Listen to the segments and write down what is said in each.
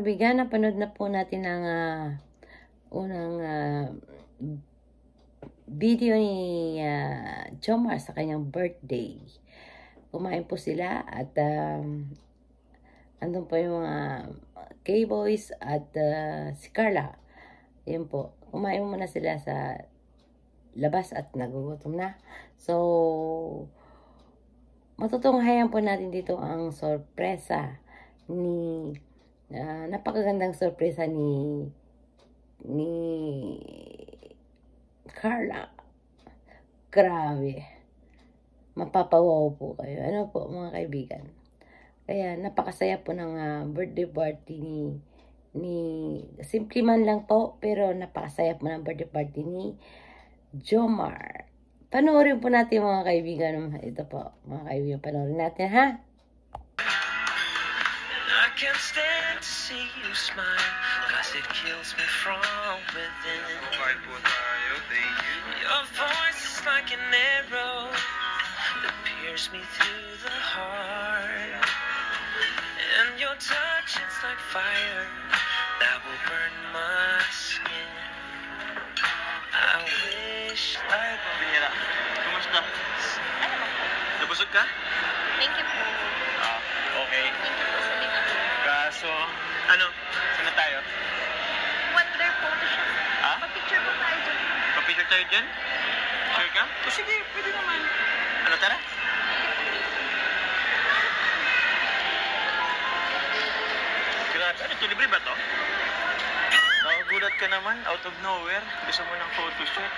kaibigan, napanood na po natin ang unang video ni Jomar sa kanyang birthday. Kumain po sila at andun po yung mga K-Boys at si Carla. Yun po. Kumain muna sila sa labas at nagugutom na. So, matutunghayan po natin dito ang sorpresa ni napakagandang sorpresa ni Carla. Grabe. Mapapawaw po kayo. Ano po mga kaibigan? Kaya napakasaya po ng birthday party ni simple man lang po, pero napakasaya po ng birthday party ni Jomar. Panoorin po natin mga kaibigan. Ito po mga kaibigan, panoorin natin ha. I can't stand to see you smile, cause it kills me from within. Your voice is like an arrow that pierces me through the heart, and your touch is like fire that will burn my skin. I wish I Binira, kumusta? Nabusog ka? Thank you po. Okay. Thank you po sa binigay. Kaso, ano? Saan na tayo? Wonder photo siya. Ha? Pa-picture po tayo dyan. Papicture tayo dyan? Sure ka? O sige, pwede naman. Ano, tara? Grabe, ano to? Libre ba to? Nakagulat ka naman, out of nowhere. Gusto mo ng photoshoot?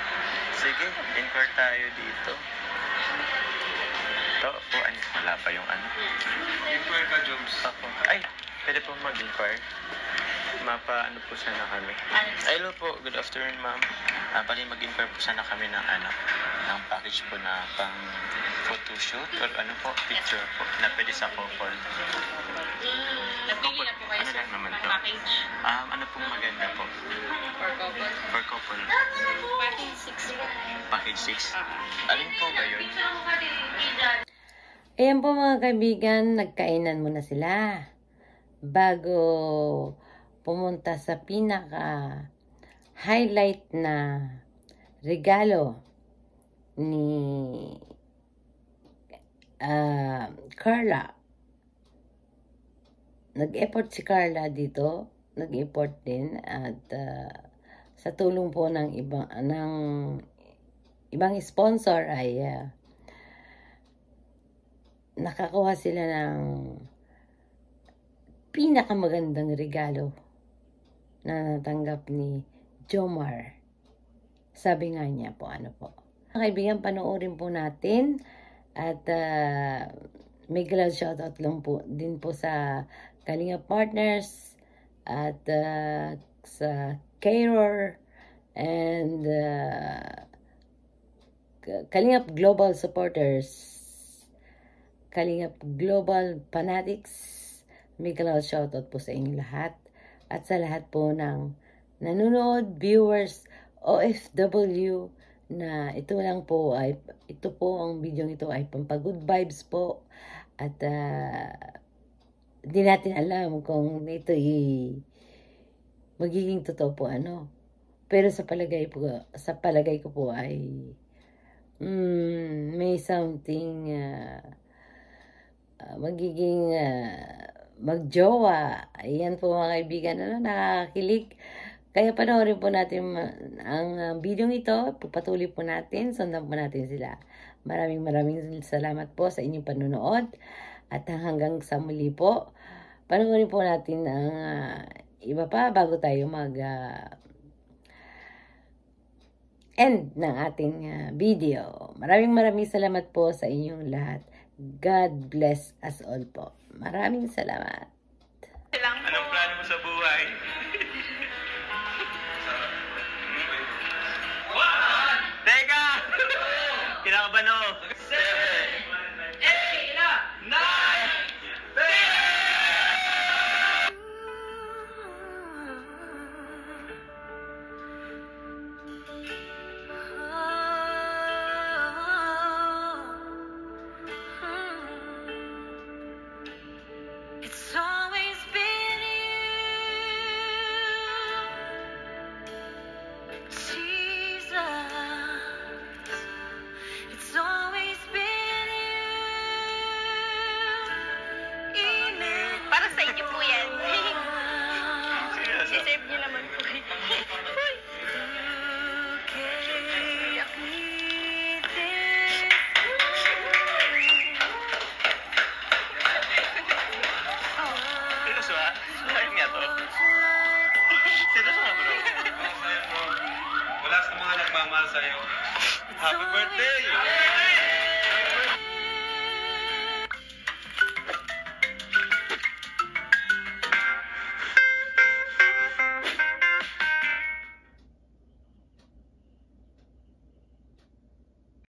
Sige, inquire tayo dito. Ito, ano? Wala pa yung ano. Inquire ka, Jobs. Ako. Ay, pwede po mag-inquire. Ano po sana kami. Hello po, good afternoon ma'am. Bali mag-inquire po sana kami ng ng package po na pang photoshoot or ano po, picture po na pwede sa couple. Napili na po kayo Ano sir lang naman ng to? package Ano pong maganda po? for couple. For couple. Package 6 po. Package 6. Alin po ba yun? Ayan po mga kaibigan, nagkainan muna sila bago pumunta sa pinaka highlight na regalo ni Carla. Nag-effort si Carla dito, nag-effort din at sa tulong po ng ibang sponsor ay nakakuha sila ng pinakamagandang regalo na natanggap ni Jomar. Sabi nga niya po, ano po. Mga kaibigan, panoorin po natin at may glad shoutout lang po din po sa Kalinga Partners at sa Carer and Kalinga Global Supporters, Kalinga Global Fanatics. May glad shoutout po sa inyo lahat. At sa lahat po ng nanonood, viewers, OFW, na ito po ang video ito ay pampagood vibes po. At di natin alam kung ito magiging totoo po ano. Pero sa palagay ko po ay may something magiging magjowa. Ayan po mga kaibigan, nakakakilig. Kaya panoorin po natin ang video ito. Patuloy po natin, sundan po natin sila. Maraming salamat po sa inyong panunood. At hanggang sa muli po, panoorin po natin ang iba pa bago tayo end ng ating video. Maraming salamat po sa inyong lahat. God bless us all po. Maraming salamat. Anong plano mo sa buhay? Teka! Kinakabahan ako.